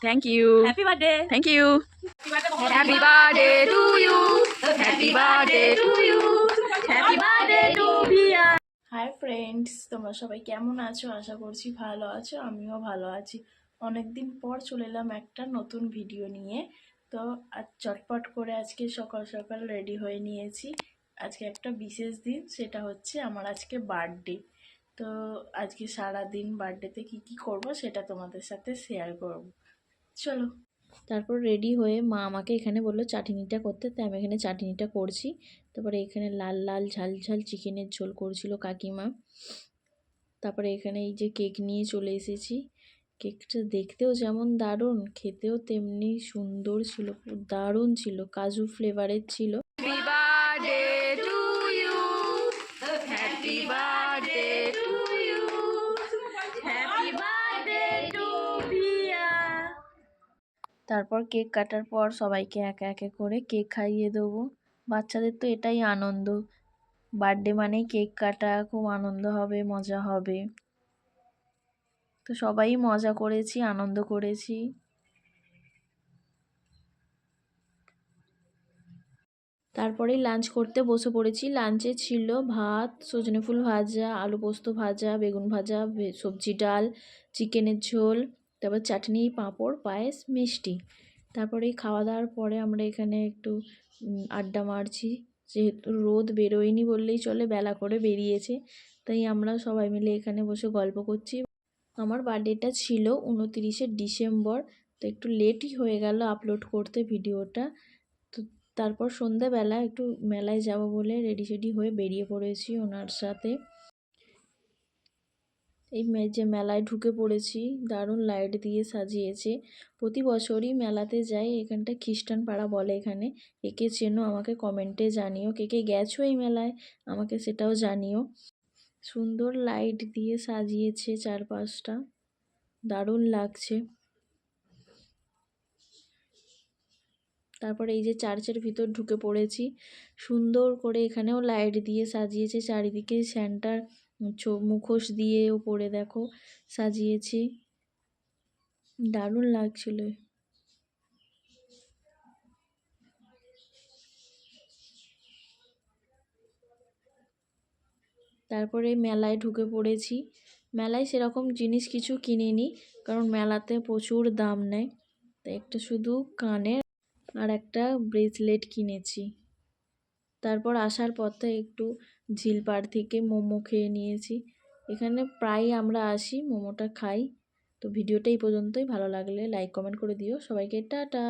Thank you. Happy birthday. Thank you. Happy birthday to you. Happy birthday to you. Happy birthday to Bia. Hi friends, তোমরা সবাই কেমন আছো? আশা করছি ভালো আছো, আমিও ভালো আছি। অনেকদিন পর চলে এলাম একটা নতুন ভিডিও নিয়ে। তো আজ চটপট করে আজকে সকাল সকাল রেডি হয়ে নিয়েছি। আজকে একটা বিশেষ দিন, সেটা হচ্ছে আমার আজকে বার্থডে। তো আজকে সারা দিন বার্থডেতে কি করব সেটা তোমাদের সাথে শেয়ার করব। চলো। তারপর রেডি হয়ে মা আমাকে এখানে বললো চাটনিটা করতে, তাই আমি এখানে চাটনিটা করছি। তারপরে এখানে লাল লাল ঝাল ঝাল চিকেনের ঝোল করছিল কাকিমা। তারপরে এখানে এই যে কেক নিয়ে চলে এসেছি। কেকটা দেখতেও যেমন দারুণ, খেতেও তেমনি সুন্দর ছিল, দারুণ ছিল, কাজু ফ্লেভারের ছিল। Happy birthday to you, happy birthday to you, happy birthday to Priya. তারপর কেক কাটার পর সবাইকে একে একে করে কেক খাইয়ে দেবো। বাচ্চাদের তো এটাই আনন্দ, বার্থডে মানেই কেক কাটা, খুব আনন্দ হবে, মজা হবে। তো সবাই মজা করেছি, আনন্দ করেছি। তারপরেই লাঞ্চ করতে বসে পড়েছি। লাঞ্চে ছিল ভাত, সজনে ফুল ভাজা, আলু পোস্ত ভাজা, বেগুন ভাজা, সবজি ডাল, চিকেনের ঝোল, তারপর চাটনি, পাঁপড়, পায়েস, মিষ্টি। তারপরে খাওয়া দাওয়ার পরে আমরা এখানে একটু আড্ডা মারছি। যেহেতু রোদ বেরোয়নি বললেই চলে, বেলা করে বেরিয়েছে, তাই আমরা সবাই মিলে এখানে বসে গল্প করছি। আমার বার্থডেটা ছিল 29শে ডিসেম্বর, তো একটু লেটই হয়ে গেল আপলোড করতে ভিডিওটা। তো তারপর সন্ধ্যাবেলা একটু মেলায় যাব বলে রেডি সেডি হয়ে বেরিয়ে পড়েছি ওনার সাথে। এই যে মেলায় ঢুকে পড়েছি, দারুণ লাইট দিয়ে সাজিয়েছে। প্রতি বছরই মেলাতে যাই, এখানটা খ্রিস্টান পাড়া বলে এখানে। একে চেনো আমাকে কমেন্টে জানিও, কে কে গেছো এই মেলায় আমাকে সেটাও জানিও। সুন্দর লাইট দিয়ে সাজিয়েছে চারপাশটা, দারুণ লাগছে। তারপরে এই যে চার্চের ভিতর ঢুকে পড়েছি, সুন্দর করে এখানেও লাইট দিয়ে সাজিয়েছে, চারিদিকে স্যান্টার মুখোশ দিয়ে ওপরে দেখো সাজিয়েছি, দারুণ লাগছিল। তারপরে মেলায় ঢুকে পড়েছি। মেলায় সেরকম জিনিস কিছু কিনিনি, কারণ মেলাতে প্রচুর দাম নেয়, তাই একটা শুধু কানের আর একটা ব্রেসলেট কিনেছি। তারপর আসার পথে একটু ঝিলপাড় থেকে মোমো খেয়ে নিয়েছি। এখানে প্রায় আমরা আসি, মোমোটা খাই। তো ভিডিওটা এই পর্যন্তই, ভালো লাগলে লাইক কমেন্ট করে দিও। সবাইকে টাটা।